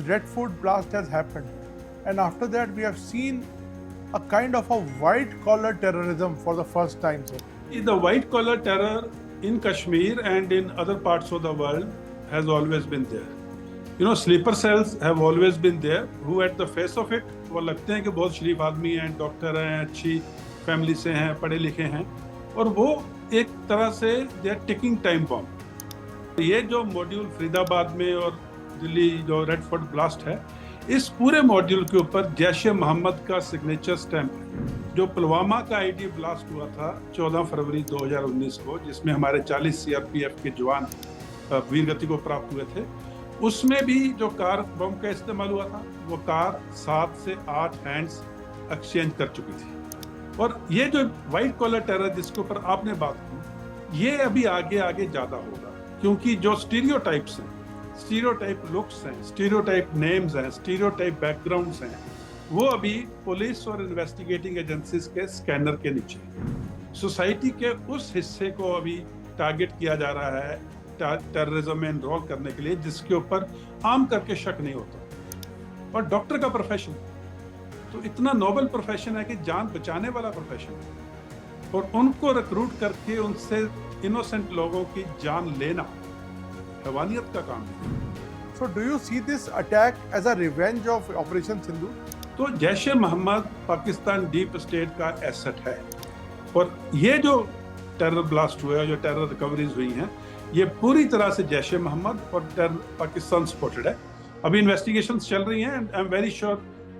Retd blast has happened, and after that we have seen a kind of a white-collar terrorism for the first time, sir. The white collar terror in Kashmir and in other parts of the world has always been there. Sleeper cells have always been there, who at the face of it, वो लगते हैं कि बहुत शरीफ आदमी हैं, doctor हैं, अच्छी family से हैं, पढ़े लिखे हैं, और वो एक तरह से they are ticking time bomb. ये जो मॉड्यूल फरीदाबाद में और दिल्ली जो रेडफोर्ट ब्लास्ट है, इस पूरे मॉड्यूल के ऊपर जैश-ए-मोहम्मद का सिग्नेचर स्टैंप है। जो पुलवामा का आईडी ब्लास्ट हुआ था 14 फरवरी 2019 को, जिसमें हमारे 40 सीआरपीएफ के जवान वीरगति को प्राप्त हुए थे, उसमें भी जो कार बम का इस्तेमाल हुआ था, वो कार 7 से 8 हैंड्स एक्सचेंज कर चुकी थी। और ये जो व्हाइट कॉलर टेरर जिसके ऊपर आपने बात की, ये अभी आगे आगे ज्यादा होगा, क्योंकि जो स्टीरियोटाइप्स हैं, स्टीरियोटाइप लुक्स हैं, स्टीरियोटाइप नेम्स हैं, स्टीरियोटाइप बैकग्राउंड्स हैं, वो अभी पुलिस और इन्वेस्टिगेटिंग एजेंसीज के स्कैनर के नीचे। सोसाइटी के उस हिस्से को अभी टारगेट किया जा रहा है टेररिज्म में एनरोल करने के लिए, जिसके ऊपर आम करके शक नहीं होता। और डॉक्टर का प्रोफेशन तो इतना नोबल प्रोफेशन है कि जान बचाने वाला प्रोफेशन है, और उनको रिक्रूट करके उनसे इनोसेंट लोगों की जान लेना हैवानियत का काम है। So do you see this attack as a revenge of Operation Sindhu? तो जैश-ए-मोहम्मद पाकिस्तान डीप स्टेट का एसेट है, और ये जो टेरर ब्लास्ट हुआ है, जो टेरर रिकवरीज हुई हैं, ये पूरी तरह से जैश-ए-मोहम्मद और पाकिस्तान सपोर्टेड है। अभी इन्वेस्टिगेशंस चल रही हैं, and I am very sure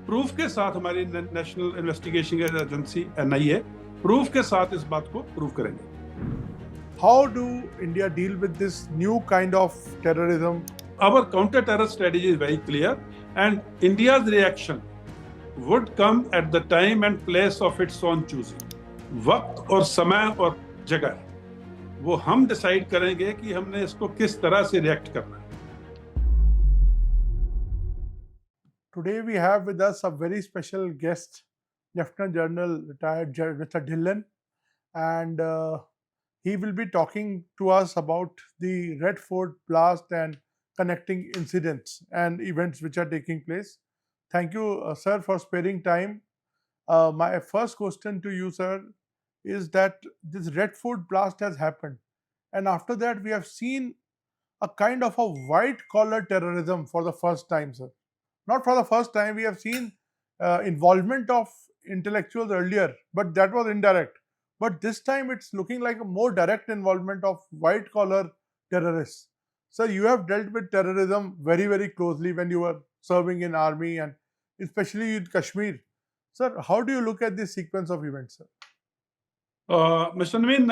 proof के साथ हमारी national investigation agency NIA proof के साथ इस बात को प्रूव करेंगे। How do India deal with this new kind of terrorism? Our counter-terror strategy is very clear, and India's reaction would come at the time and place of its own choosing. वक्त और समय और जगह वो हम decide करेंगे कि हमने इसको किस तरह से रिएक्ट करना है। Today we have with us a very special guest, Lieutenant General retired Mr. Dhillon, and he will be talking to us about the Retd blast and connecting incidents and events which are taking place. Thank you, sir, for sparing time. My first question to you, sir, is that this Retd blast has happened, and after that we have seen a kind of a white-collar terrorism for the first time, sir. Not for the first time, we have seen involvement of intellectuals earlier, but that was indirect. But this time it's looking like a more direct involvement of white-collar terrorists. Sir, you have dealt with terrorism very, very closely when you were serving in army and especially in Kashmir. Sir, how do you look at this sequence of events, sir? Mister Naveen,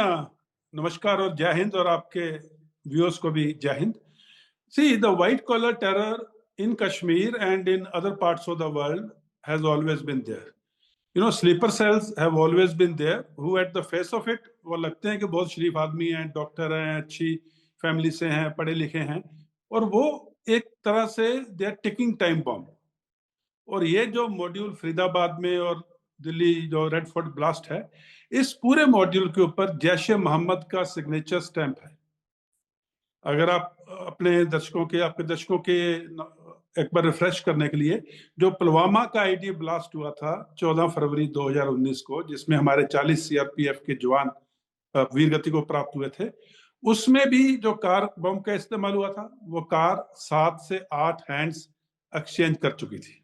नमस्कार और जय हिंद, और आपके viewers को भी जय Hind. See, the white collar terror in Kashmir and in other parts of the world has always been there. Sleeper cells have always been there, who at the face of it, वो लगते हैं कि बहुत शरीफ आदमी हैं, डॉक्टर हैं, अच्छी family से हैं, पढ़े लिखे हैं, और वो एक तरह से they are ticking time bomb. और ये जो मॉड्यूल फरीदाबाद में और दिल्ली जो रेडफोर्ट ब्लास्ट है, इस पूरे मॉड्यूल के ऊपर जैश-ए-मोहम्मद का सिग्नेचर स्टैंप है। अगर आप आपके दर्शकों के एक बार रिफ्रेश करने के लिए, जो पुलवामा का आईडी ब्लास्ट हुआ था 14 फरवरी 2019 को, जिसमें हमारे 40 सीआरपीएफ के जवान वीरगति को प्राप्त हुए थे, उसमें भी जो कार बम का इस्तेमाल हुआ था, वो कार 7 से 8 हैंड्स एक्सचेंज कर चुकी थी,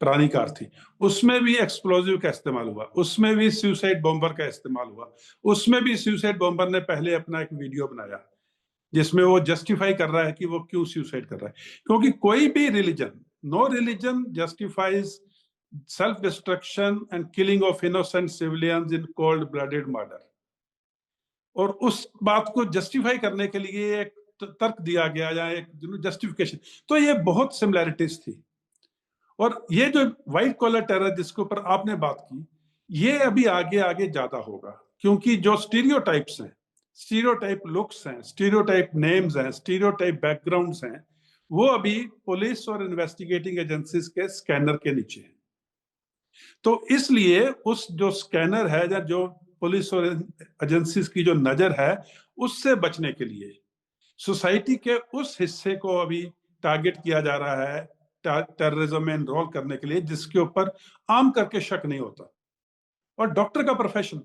पुरानी कार थी। उसमें भी एक्सप्लोजिव का इस्तेमाल हुआ, उसमें भी सुसाइड बॉम्बर का इस्तेमाल हुआ, उसमें भी सुसाइड बॉम्बर ने पहले अपना एक वीडियो बनाया जिसमें वो जस्टिफाई कर रहा है कि वो क्यों सुसाइड कर रहा है, क्योंकि कोई भी religion, no religion justifies self destruction and killing of innocent civilians in cold blooded murder. और उस बात को जस्टिफाई करने के लिए एक तर्क दिया गया या एक जस्टिफिकेशन, तो ये बहुत सिमिलैरिटीज थी। और ये जो व्हाइट कॉलर टेरर जिसके ऊपर आपने बात की, ये अभी आगे आगे ज्यादा होगा, क्योंकि जो स्टीरियोटाइप्स हैं, स्टीरियोटाइप लुक्स हैं, स्टीरियोटाइप नेम्स हैं, स्टीरियोटाइप बैकग्राउंड्स हैं, वो अभी पुलिस और इन्वेस्टिगेटिंग एजेंसीज के स्कैनर के नीचे हैं। तो इसलिए उस जो स्कैनर है या जो पुलिस और एजेंसीज की जो नजर है, उससे बचने के लिए सोसाइटी के उस हिस्से को अभी टारगेट किया जा रहा है टेररिज्म में एनरोल करने के लिए, जिसके ऊपर आम करके शक नहीं होता। और डॉक्टर का प्रोफेशन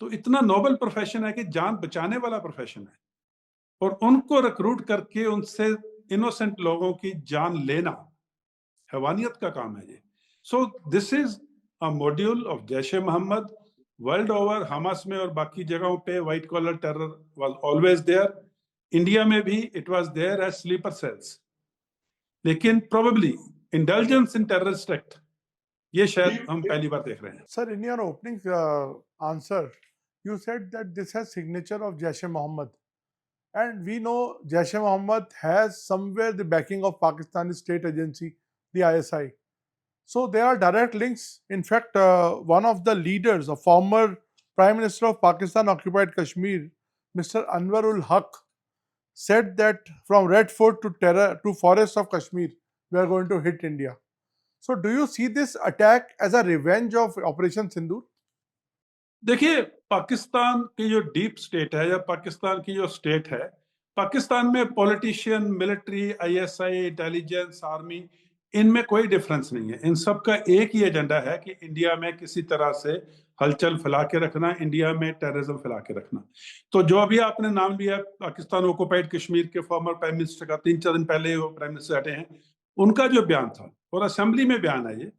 तो इतना नोबल प्रोफेशन है कि जान बचाने वाला प्रोफेशन है, और उनको रिक्रूट करके उनसे इनोसेंट लोगों की जान लेना हैवानियत का काम है ये। So this is a module of Jaish e Mohammed. World over Hamas में और बाकी जगहों पे white collar terror was always there. India में भी it was there as sleeper cells, लेकिन probably indulgence in terrorist act ये शायद हम पहली बार देख रहे हैं। Sir, in your opening answer, you said that this has signature of Jaish-e-Mohammad. And we know Jaish-e-Mohammad has somewhere the backing of Pakistani state agency, the ISI. So there are direct links. In fact, one of the leaders, a former Prime Minister of Pakistan occupied Kashmir, Mr. Anwarul Haq, said that from Red Fort to terror to forest of Kashmir, we are going to hit India. So do you see this attack as a revenge of Operation Sindoor? देखिए, पाकिस्तान की जो deep state है या पाकिस्तान की जो state है, पाकिस्तान में politician, military, ISI, intelligence, army, इनमें कोई डिफरेंस नहीं है। इन सब का एक ही एजेंडा है कि इंडिया में किसी तरह से हलचल फैला के रखना, इंडिया में टेररिज्म फैला के रखना। तो जो अभी आपने नाम लिया पाकिस्तान ऑक्युपाइड कश्मीर के फॉर्मर प्राइम मिनिस्टर का, 3-4 दिन पहले वो प्राइम मिनिस्टर हटे हैं, उनका जो बयान था और असेंबली में बयान है ये,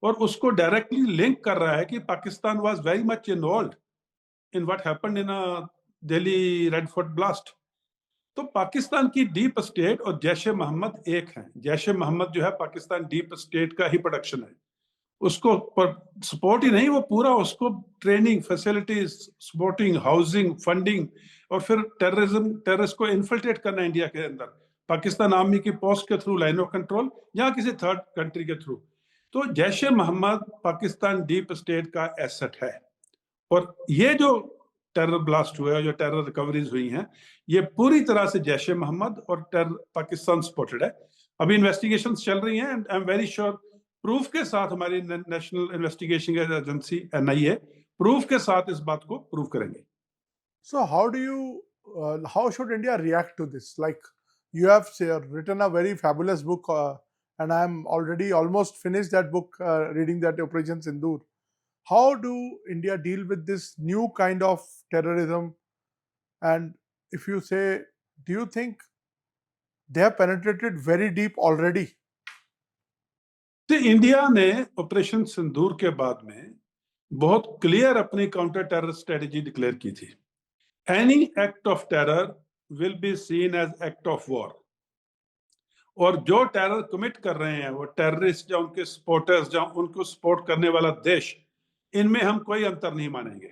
और उसको डायरेक्टली लिंक कर रहा है कि Pakistan was very much involved in what happened in Delhi red fort blast. तो पाकिस्तान की डीप स्टेट और जैश ए मोहम्मद एक है। जैश ए मोहम्मद जो है पाकिस्तान डीप स्टेट का ही प्रोडक्शन है। उसको सपोर्ट ही नहीं, वो पूरा उसको training, facilities, supporting, housing, funding, और फिर टेररिस्ट को इन्फिल्ट्रेट करना इंडिया के अंदर, पाकिस्तान आर्मी की पोस्ट के थ्रू, लाइन ऑफ कंट्रोल, या किसी थर्ड कंट्री के थ्रू। तो जैश ए मोहम्मद पाकिस्तान डीप स्टेट का एसेट है। और ये जो टेरर ब्लास्ट हुए, जो टेरर रिकवरीज हुई हैं, ये पूरी तरह से जैश ए मोहम्मद और टेरर पाकिस्तान सपोर्टेड है। अभी इन्वेस्टिगेशन चल रही हैं, and I am very sure proof के साथ हमारी national investigation agency NIA proof के साथ इस बात को प्रूव करेंगे। So how should India react to this? Like you have written a very fabulous book, and I am already almost finished that book, reading that Operation Sindoor. How do India deal with this new kind of terrorism? And if you say, do you think they have penetrated very deep already? तो India ने operation सिंदूर के बाद में बहुत clear अपनी counter terror strategy declare की थी। Any act of terror will be seen as act of war. और जो टेरर कमिट कर रहे हैं, वो टेररिस्ट या उनके सपोर्टर्स या उनको सपोर्ट करने वाला देश, इनमें हम कोई अंतर नहीं मानेंगे।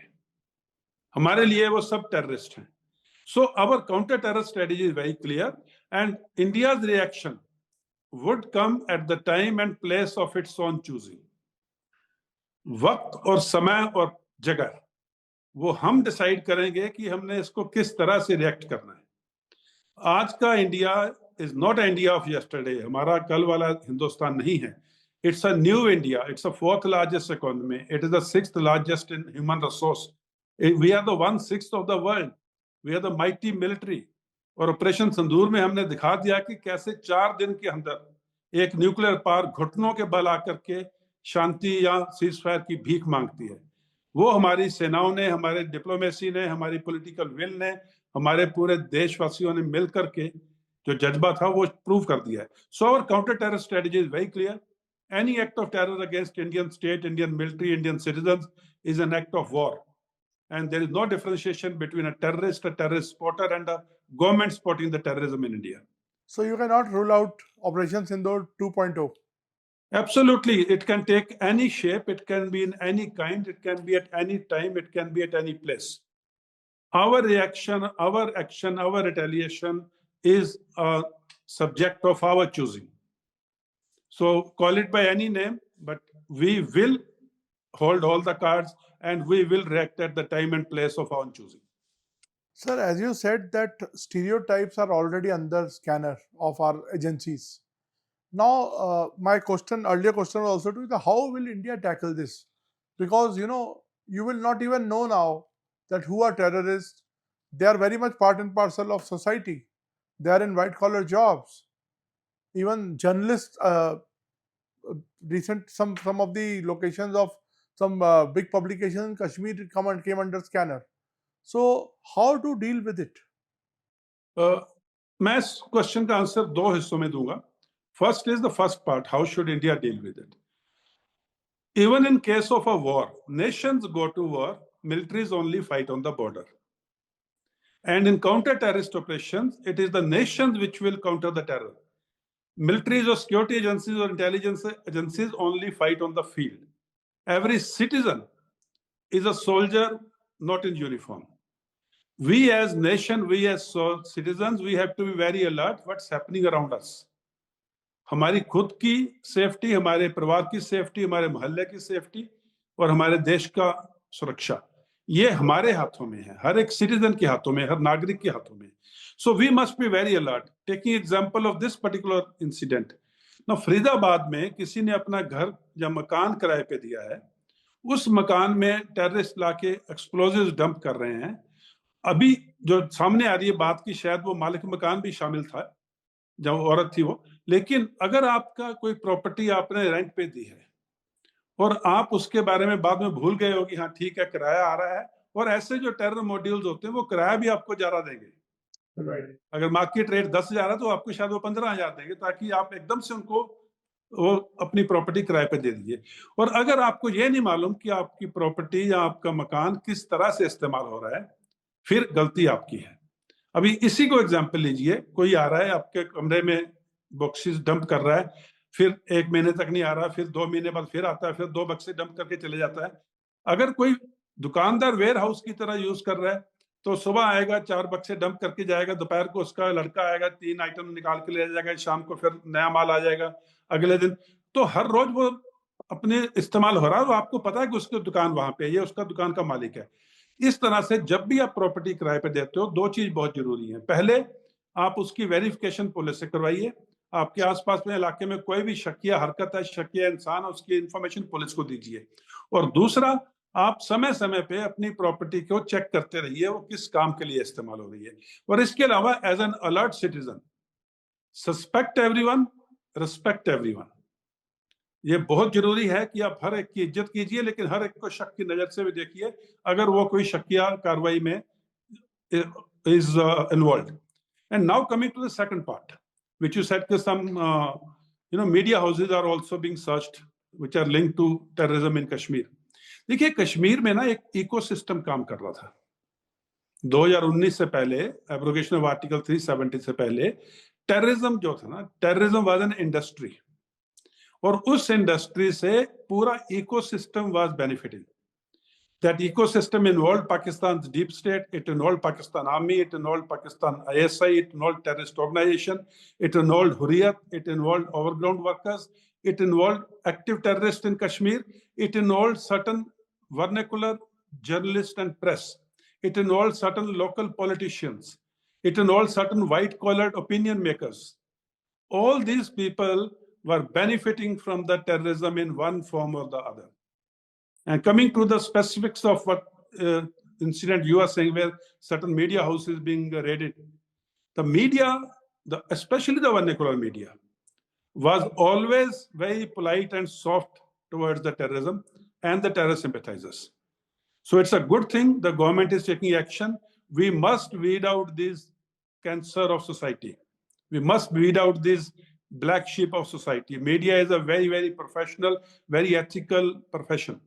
हमारे लिए वो सब टेररिस्ट हैं। So our counter terror strategy is very clear, and India's reaction would come at the time and place of its own choosing. वक्त और समय और जगह वो हम डिसाइड करेंगे कि हमने इसको किस तरह से रिएक्ट करना है। आज का India is not India of yesterday. हमारा कल वाला हिंदुस्तान नहीं है। It's a new India. It's a 4th largest economy. It is the 6th largest in human resource. We are the 1/6 of the world. We are the mighty military. और operation Sindoor में हमने दिखा दिया कि कैसे 4 दिन के अंदर एक न्यूक्लियर पावर घुटनों के बल आकर के शांति या सीजफायर की भीख मांगती है। वो हमारी सेनाओं ने, हमारे डिप्लोमेसी ने, हमारी पॉलिटिकल विल ने, हमारे पूरे देशवासियों ने मिल करके जो जज्बा था वो प्रूव कर दिया है। So our counter terror strategy is very clear. Any act of terror against Indian state, Indian military, Indian citizen is an act of war, and there is no differentiation between a terrorist supporter, and a government supporting the terrorism in India. So you cannot rule out Operation Sindoor 2.0. Absolutely, it can take any shape, it can be in any kind, it can be at any time, it can be at any place. Our reaction, our action, our retaliation is a subject of our choosing. So call it by any name, but we will hold all the cards and we will react at the time and place of our choosing. Sir, as you said that stereotypes are already under scanner of our agencies. Now, my earlier question was also to you, how will India tackle this? Because, you will not even know now that who are terrorists. They are very much part and parcel of society. They are in white collar jobs. Even journalists, recent some of the locations of some big publications in Kashmir came under scanner. So how to deal with it? मैं इस question का answer दो हिस्सों में दूंगा. First is the first part, how should India deal with it. Even in case of a war, nations go to war, militaries only fight on the border. And in counter-terrorist operations, it is the nations which will counter the terror. Militaries or security agencies or intelligence agencies only fight on the field. Every citizen is a soldier, not in uniform. We as nation, we as citizens, we have to be very alert what's happening around us. हमारी खुद की safety, हमारे परिवार की safety, हमारे मोहल्ले की safety और हमारे देश का सुरक्षा, ये हमारे हाथों में है, हर एक सिटीजन के हाथों में, हर नागरिक के हाथों में. So we must be very alert. Taking example of this particular incident, ना फरीदाबाद में किसी ने अपना घर या मकान किराए पे दिया है, उस मकान में टेररिस्ट लाके एक्सप्लोजिव्स डंप कर रहे हैं. अभी जो सामने आ रही है बात की, शायद वो मालिक मकान भी शामिल था जब औरत थी वो. लेकिन अगर आपका कोई प्रॉपर्टी आपने रेंट पे दी है और आप उसके बारे में बाद में भूल गए हो कि हाँ ठीक है किराया आ रहा है, और ऐसे जो टेरर मॉड्यूल्स होते हैं वो किराया भी आपको ज्यादा देंगे. अगर मार्केट रेट 10,000 है तो आपको शायद वो 15,000 देंगे, ताकि आप एकदम से उनको वो अपनी प्रॉपर्टी किराए पे दे दीजिए. और अगर आपको ये नहीं मालूम कि आपकी प्रॉपर्टी या आपका मकान किस तरह से इस्तेमाल हो रहा है, फिर गलती आपकी है. अभी इसी को एग्जाम्पल लीजिए, कोई आ रहा है आपके कमरे में बॉक्सेस डंप कर रहा है, फिर 1 महीने तक नहीं आ रहा, फिर 2 महीने बाद फिर आता है, फिर 2 बक्से डंप करके चले जाता है. अगर कोई दुकानदार वेयर हाउस की तरह यूज कर रहा है, तो सुबह आएगा 4 बक्से डंप करके जाएगा, दोपहर को उसका लड़का आएगा 3 आइटम निकाल के ले जाएगा, शाम को फिर नया माल आ जाएगा अगले दिन. तो हर रोज वो अपने इस्तेमाल हो रहा है, वो आपको पता है कि उसकी दुकान वहां पे है, ये उसका दुकान का मालिक है. इस तरह से जब भी आप प्रॉपर्टी किराए पे देते हो, दो चीज बहुत जरूरी है. पहले आप उसकी वेरिफिकेशन पुलिस से करवाइए. आपके आसपास में इलाके में कोई भी शकिया हरकत है, शकिया इंसान है, उसकी इंफॉर्मेशन पुलिस को दीजिए. और दूसरा, आप समय समय पे अपनी प्रॉपर्टी को चेक करते रहिए वो किस काम के लिए इस्तेमाल हो रही है. और इसके अलावा as an alert citizen, suspect everyone, respect everyone. ये बहुत जरूरी है कि आप हर एक की इज्जत कीजिए, लेकिन हर एक को शक की नजर से भी देखिए अगर वो कोई शकिया कार्रवाई में is involved. And now coming to the second part, which you said that some media houses are also being searched, which are linked to terrorism in Kashmir. देखिए कश्मीर में ना एक इकोसिस्टम काम कर रहा था. 2019 से पहले, एब्रोगेशन ऑफ आर्टिकल 370 से पहले, टेररिज्म जो था ना, टेररिज्म वाज एन इंडस्ट्री, और उस इंडस्ट्री से पूरा ecosystem was benefiting. That ecosystem involved Pakistan's deep state, it involved Pakistan Army, it involved Pakistan ISI, it involved terrorist organization, it involved Hurriyat, it involved overground workers, it involved active terrorists in Kashmir, it involved certain vernacular journalists and press, it involved certain local politicians, it involved certain white-collared opinion makers. All these people were benefiting from the terrorism in one form or the other. And coming to the specifics of what incident you are saying, where certain media house is being raided, the media, especially the vernacular media, was always very polite and soft towards the terrorism and the terror sympathizers. So it's a good thing the government is taking action. We must weed out this cancer of society. We must weed out this black sheep of society. Media is a very, very professional, very ethical profession.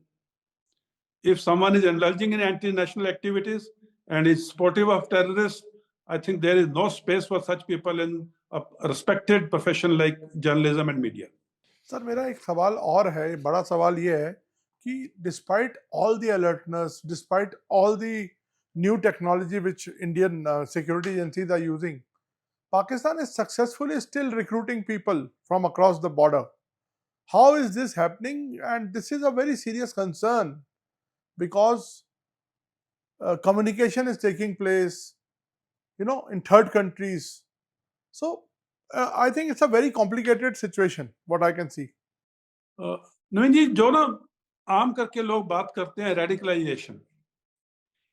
If someone is indulging in anti-national activities and is supportive of terrorists, I think there is no space for such people in a respected profession like journalism and media. Sir मेरा एक सवाल और है, बड़ा सवाल ये है कि despite all the alertness, despite all the new technology which Indian security agencies are using, Pakistan is successfully still recruiting people from across the border. How is this happening? And this is a very serious concern because communication is taking place, in third countries. So I think it's a very complicated situation, what I can see. नवीन जी, जो ना आम करके लोग बात करते हैं radicalisation,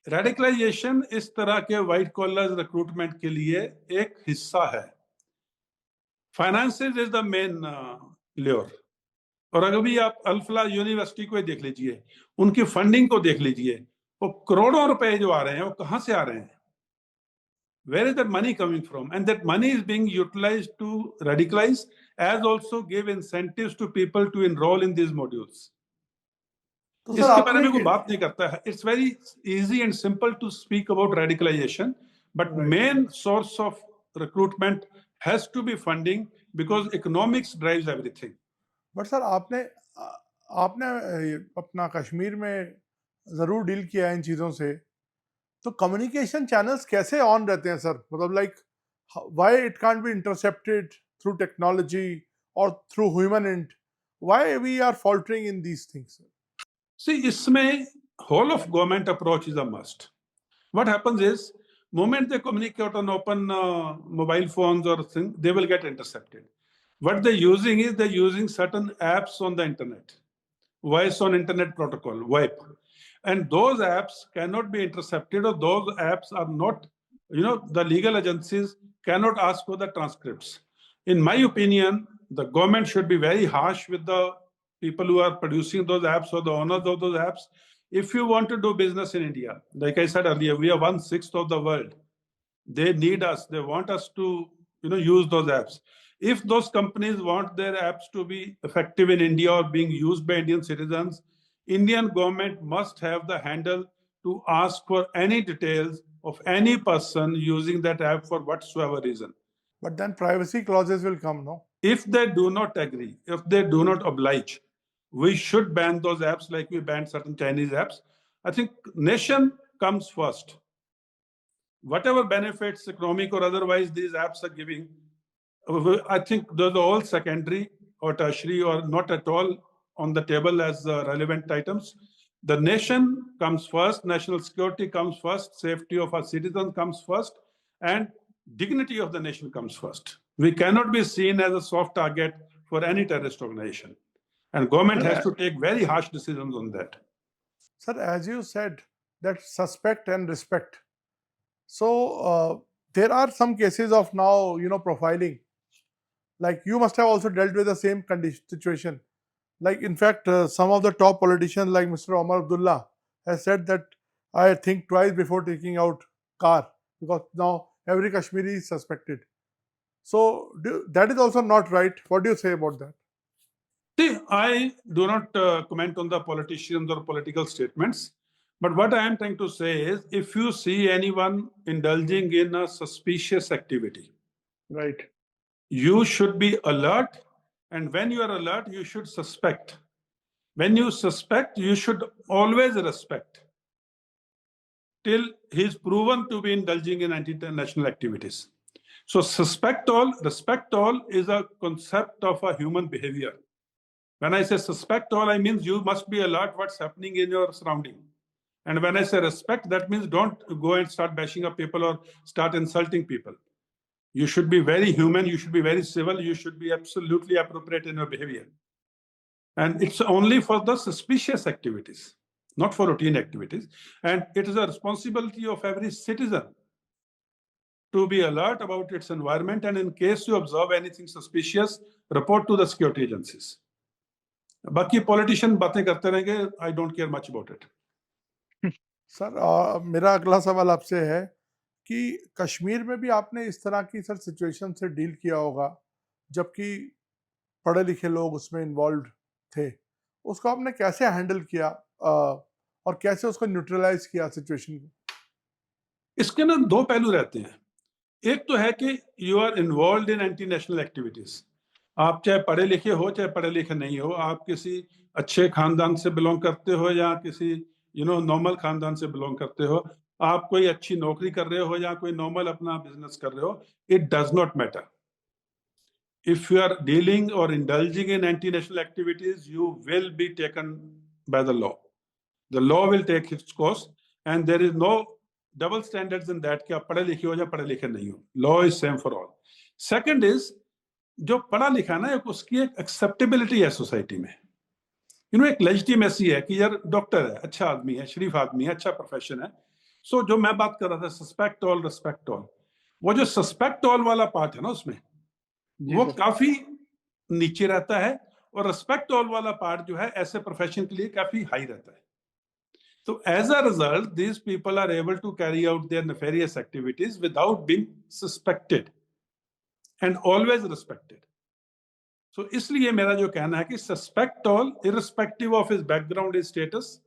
radicalisation इस तरह के व्हाइट कॉलर रिक्रूटमेंट के लिए एक हिस्सा है. Finances is the main lure. और अगर भी आप अल्फला यूनिवर्सिटी को देख लीजिए, उनकी फंडिंग को देख लीजिए, वो करोड़ों रुपए जो आ रहे हैं वो कहां से आ रहे हैं? Where is that money coming from? And that money is being utilized to radicalize, as also give incentives to people to enroll in these modules. तो सर इसके बारे आपने में कोई बात नहीं करता है. It's very easy and simple to speak about radicalization, but Right. main source of recruitment has to be funding because economics drives everything. But sir आपने अपना कश्मीर में जरूर डील किया है इन चीजों से, तो कम्युनिकेशन चैनल्स कैसे ऑन रहते हैं सर? मतलब like why it can't be intercepted through technology और through human intel? Why we are faltering in these things? See, इसमें whole of government approach is a must. What happens is, moment they communicate on open mobile phones or thing, they will get intercepted. What they're using is they're using certain apps on the internet, voice on internet protocol, VoIP, and those apps cannot be intercepted, or those apps are not, the legal agencies cannot ask for the transcripts. In my opinion, the government should be very harsh with the people who are producing those apps or the owners of those apps. If you want to do business in India, like I said earlier, we are 1/6 of the world. They need us. They want us to, use those apps. If those companies want their apps to be effective in India or being used by Indian citizens, Indian government must have the handle to ask for any details of any person using that app for whatsoever reason. But then privacy clauses will come, no? If they do not agree, if they do not oblige, we should ban those apps like we banned certain Chinese apps. I think nation comes first. Whatever benefits, economic or otherwise, these apps are giving, I think those are all secondary or tertiary or not at all on the table as relevant items. The nation comes first, national security comes first, safety of our citizens comes first, and dignity of the nation comes first. We cannot be seen as a soft target for any terrorist organization. And government has to take very harsh decisions on that. Sir, as you said, that suspect and respect. So there are some cases of now, profiling. Like you must have also dealt with the same situation. Like in fact, some of the top politicians, like Mr. Omar Abdullah, has said that I think twice before taking out car because now every Kashmiri is suspected. So that is also not right. What do you say about that? See, I do not comment on the politicians or political statements. But what I am trying to say is, if you see anyone indulging in a suspicious activity, Right. you should be alert. And when you are alert, you should suspect. When you suspect, you should always respect till he is proven to be indulging in anti-national activities. So suspect all, respect all is a concept of a human behavior. When I say suspect all, I mean you must be alert what's happening in your surrounding. And when I say respect, that means don't go and start bashing up people or start insulting people. You should be very human, you should be very civil, you should be absolutely appropriate in your behavior. And it's only for the suspicious activities, not for routine activities. And it is a responsibility of every citizen to be alert about its environment. And in case you observe anything suspicious, report to the security agencies. बाकी politician बातें करते रहेंगे, I don't care much about it. Sir मेरा अगला सवाल आपसे है कि कश्मीर में भी आपने इस तरह की सर सिचुएशन से डील किया होगा जबकि पढ़े लिखे लोग उसमें इन्वॉल्व थे, उसको आपने कैसे हैंडल किया और कैसे उसको न्यूट्रलाइज किया सिचुएशन को? इसके ना दो पहलू रहते हैं. एक तो है कि you are involve in anti national activities. आप चाहे पढ़े लिखे हो चाहे पढ़े लिखे नहीं हो, आप किसी अच्छे खानदान से बिलोंग करते हो या किसी नॉर्मल खानदान से बिलोंग करते हो, आप कोई अच्छी नौकरी कर रहे हो या कोई नॉर्मल अपना बिजनेस कर रहे हो, it does not matter. If you are dealing or indulging in anti-national activities, you will be taken by the law. The law will take its course, and there is no double standards in that कि आप पढ़े लिखे हो या पढ़े लिखे नहीं हो. Law is same for all. Second is, जो पढ़ा लिखा ना उसकी एक एक्सेप्टेबिलिटी है सोसाइटी में. एक लेजिटिमेसी है कि यार डॉक्टर है, अच्छा आदमी है, शरीफ आदमी है, अच्छा प्रोफेशन है. सो जो मैं बात कर रहा था सस्पेक्ट ऑल रिस्पेक्ट ऑल, वो जो सस्पेक्ट ऑल वाला पार्ट है ना उसमें, वो काफी नीचे रहता है, और रिस्पेक्ट ऑल वाला पार्ट जो है ऐसे प्रोफेशन के लिए काफी हाई रहता है. So as a result, these people are able to carry out their nefarious activities without being suspected and always respected. So इसलिए मेरा जो कहना है कि suspect all irrespective of his background, his status,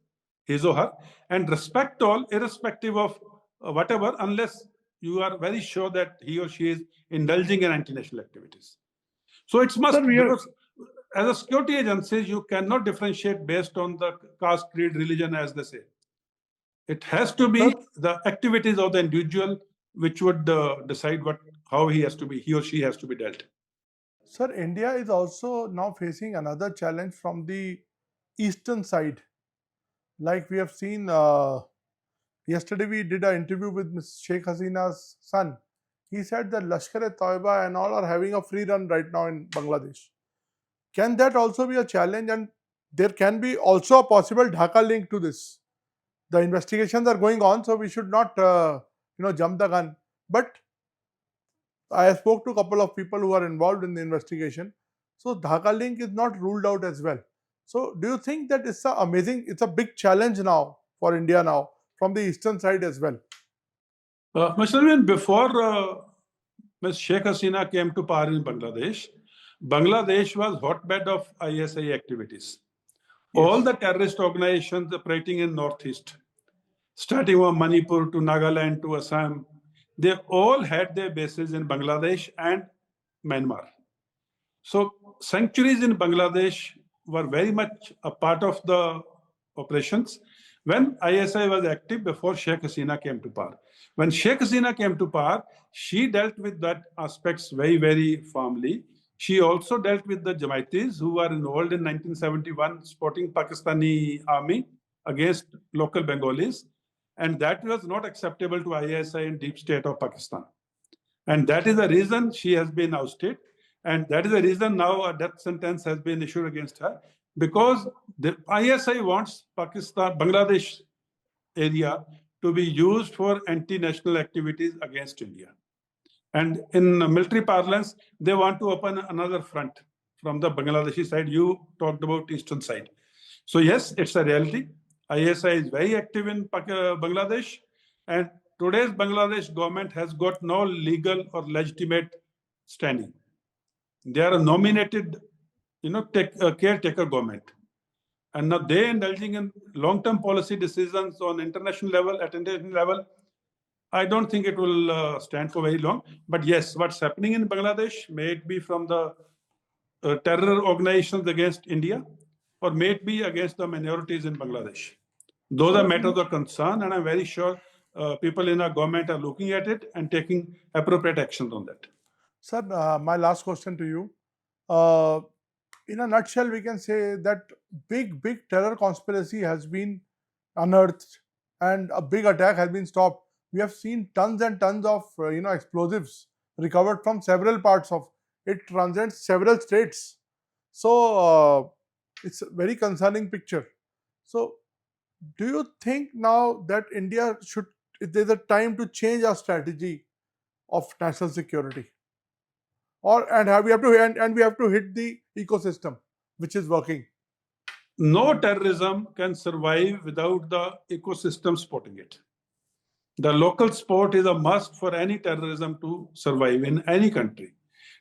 his or her, and respect all irrespective of whatever, unless you are very sure that he or she is indulging in anti-national activities. So it's must, because as a security agency, you cannot differentiate based on the caste, creed, religion, as they say. It has to be the activities of the individual which would decide how he or she has to be dealt. Sir, India is also now facing another challenge from the eastern side. Like we have seen, yesterday we did an interview with Ms. Sheikh Hasina's son. He said that Lashkar-e-Taiba and all are having a free run right now in Bangladesh. Can that also be a challenge? And there can be also a possible Dhaka link to this. The investigations are going on, so we should not, jump the gun. But I spoke to a couple of people who are involved in the investigation. So Dhaka link is not ruled out as well. So do you think that it's a big challenge now for India now from the eastern side as well? Mr. Alvin, before Ms. Sheikh Hasina came to power in Bangladesh, Bangladesh was hotbed of ISI activities. Yes. All the terrorist organizations operating in Northeast, starting from Manipur to Nagaland to Assam, they all had their bases in Bangladesh and Myanmar. So sanctuaries in Bangladesh were very much a part of the operations when ISI was active before Sheikh Hasina came to power. When Sheikh Hasina came to power, she dealt with that aspects very, very firmly. She also dealt with the Jamaitis who were involved in 1971 supporting Pakistani army against local Bengalis. And that was not acceptable to ISI and deep state of Pakistan. And that is the reason she has been ousted. And that is the reason now a death sentence has been issued against her, because the ISI wants Bangladesh area to be used for anti-national activities against India. And in military parlance, they want to open another front from the Bangladeshi side. You talked about eastern side. So yes, it's a reality. ISI is very active in Bangladesh, and today's Bangladesh government has got no legal or legitimate standing. They are a nominated, caretaker government. And now they indulging in long-term policy decisions on international level, at international level. I don't think it will stand for very long. But yes, what's happening in Bangladesh, may it be from the terror organizations against India, or may it be against the minorities in Bangladesh. Those are matters of concern, and I'm very sure people in our government are looking at it and taking appropriate actions on that. Sir, my last question to you. In a nutshell, we can say that big terror conspiracy has been unearthed and a big attack has been stopped. We have seen tons and tons of explosives recovered from several parts of it, transcends several states. So it's a very concerning picture. So do you think now that India there's a time to change our strategy of national security? We have to hit the ecosystem which is working. No terrorism can survive without the ecosystem supporting it. The local support is a must for any terrorism to survive in any country.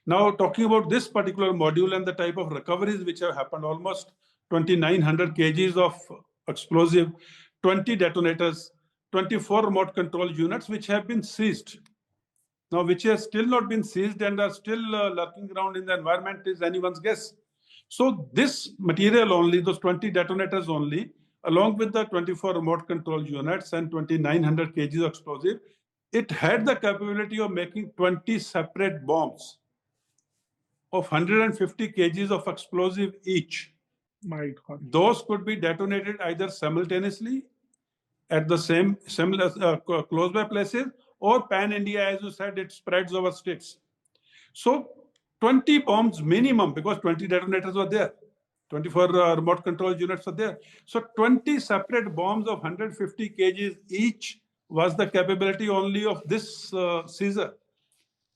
Now, talking about this particular module and the type of recoveries which have happened, almost 2,900 kgs of explosive, 20 detonators, 24 remote control units which have been seized. Now, which has still not been seized and are still lurking around in the environment is anyone's guess. So this material only, those 20 detonators only, along with the 24 remote control units and 2,900 kgs of explosive, it had the capability of making 20 separate bombs of 150 kgs of explosive each. My God. Those could be detonated either simultaneously at the similar close by places, or pan-India, as you said, it spreads over states. So 20 bombs minimum, because 20 detonators were there. 24 remote control units were there. So 20 separate bombs of 150 kgs each was the capability only of this seizure.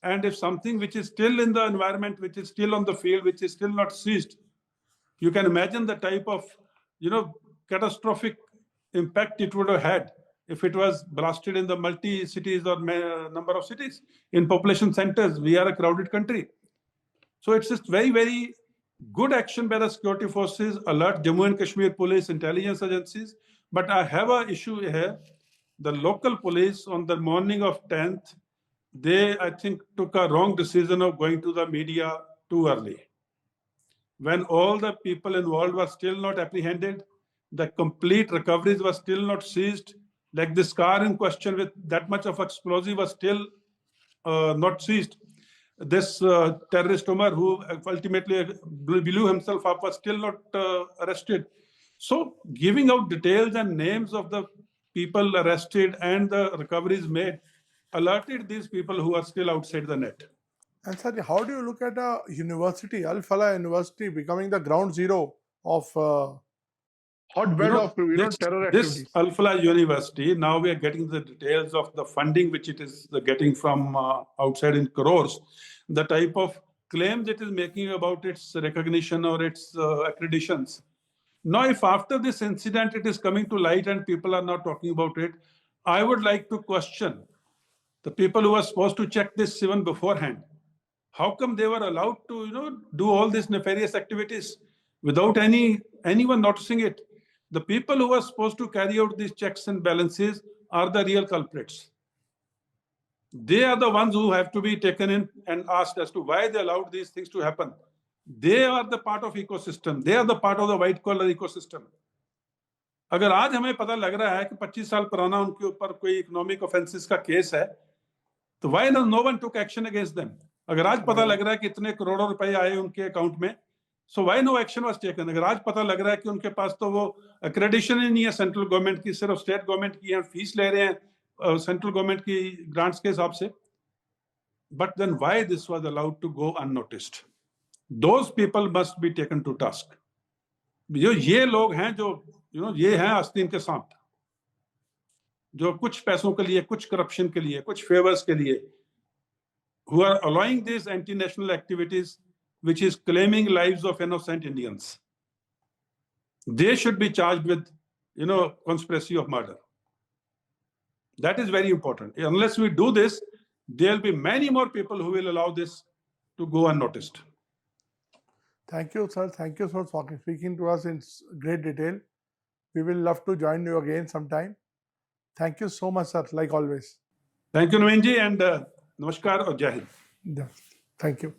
And if something which is still in the environment, which is still on the field, which is still not seized, you can imagine the type of, catastrophic impact it would have had if it was blasted in the multi-cities or number of cities. In population centers, we are a crowded country. So it's just very, very good action by the security forces, alert Jammu and Kashmir police, intelligence agencies. But I have an issue here. The local police on the morning of 10th, they, I think, took a wrong decision of going to the media too early. When all the people involved were still not apprehended, the complete recoveries were still not seized, like this car in question with that much of explosive was still not seized. This terrorist Umar, who ultimately blew himself up, was still not arrested. So giving out details and names of the people arrested and the recoveries made alerted these people who are still outside the net. And sir, how do you look at a university, Al Falah University, becoming the ground zero of hotbed of terror this activities? Al Falah University, now we are getting the details of the funding which it is getting from outside in crores, the type of claims it is making about its recognition or its accreditations. Now, if after this incident it is coming to light and people are not talking about it, I would like to question the people who are supposed to check this even beforehand. How come they were allowed to, do all these nefarious activities without anyone noticing it? The people who are supposed to carry out these checks and balances are the real culprits. They are the ones who have to be taken in and asked as to why they allowed these things to happen. They are the part of ecosystem. They are the part of the white collar ecosystem. अगर आज हमें पता लग रहा है कि 25 साल पुराना उनके ऊपर कोई इकोनॉमिक ऑफेंसेस का केस है, तो why no one took action against them? अगर आज पता लग रहा है कि इतने करोड़ों रुपए आए उनके अकाउंट में, so why no action was taken? अगर आज पता लग रहा है कि उनके पास तो वो accreditation ही नहीं है सेंट्रल गवर्नमेंट की, सिर्फ स्टेट गवर्नमेंट की है, फीस ले रहे हैं सेंट्रल गवर्नमेंट की ग्रांट्स के हिसाब से, but then why this was allowed to go unnoticed? Those people must be taken to task. जो ये लोग हैं जो ये हैं आस्तीन के सांप, जो कुछ पैसों के लिए, कुछ करप्शन के लिए, कुछ फेवर्स के लिए, who are allowing these anti-national activities, which is claiming lives of innocent Indians. They should be charged with, conspiracy of murder. That is very important. Unless we do this, there will be many more people who will allow this to go unnoticed. Thank you, sir. Thank you for speaking to us in great detail. We will love to join you again sometime. Thank you so much, sir, like always. Thank you, Naveen ji, and namaskar or Jai Hind. Yeah. Thank you.